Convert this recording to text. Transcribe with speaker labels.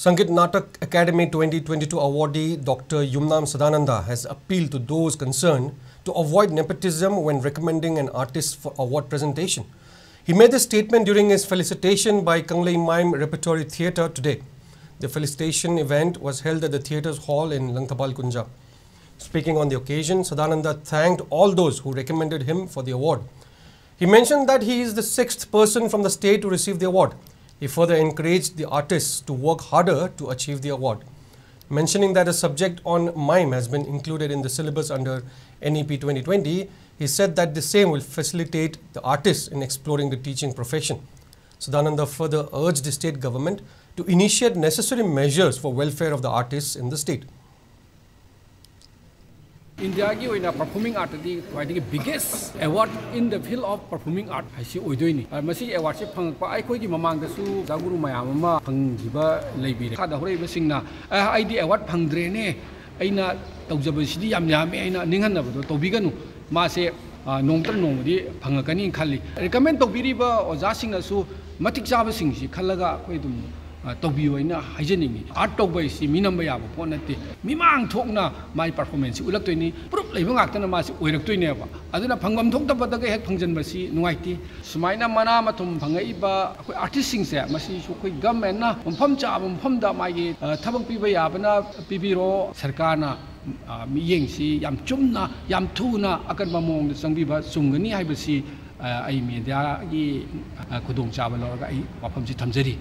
Speaker 1: Sangeet Natak Academy 2022 awardee Dr. Yumnam Sadananda has appealed to those concerned to avoid nepotism when recommending an artist for award presentation. He made this statement during his felicitation by Kanglei Mime Repertory Theatre today. The felicitation event was held at the theatre's hall in Langthapal Kunja. Speaking on the occasion, Sadananda thanked all those who recommended him for the award. He mentioned that he is the 6th person from the state to receive the award. He further encouraged the artists to work harder to achieve the award. Mentioning that a subject on mime has been included in the syllabus under NEP 2020, he said that the same will facilitate the artists in exploring the teaching profession. Sadananda further urged the state government to initiate necessary measures for welfare of the artists in the state.
Speaker 2: India ki oina performing art di the biggest award in the field of performing art haisi oidoi ni masi award se phangpa ai koi gi mamang da su jaguru mayam ama phangjiba leibi kha da horei basingna ai di award phangdre ne aina tawjaba sidi yam yam aina ninghan ba do tobiganu ma se nongtar nongdi phangakani khali recommend tobiriba oja singna su matik jaba singsi khalaga koi dum tawbiyo ina haijeningi art tawbai si minamba yaba ponate mimang thokna my performance ulaktoini proof leiba ngaktana ma si oiraktoine ba aduna phangam thokta daga hek phangjanba si nuaiti sumaina mana mathum phangaiba akoi artist singse masi su koi government na mpham cha mpham da mai thabak piba yabana pibiro sarkarna miyeng si yam chumna yam thuna akan mamong da sangbiba sungani haibasi ai media gi khudong chaba lorga ai wafam si thamjari.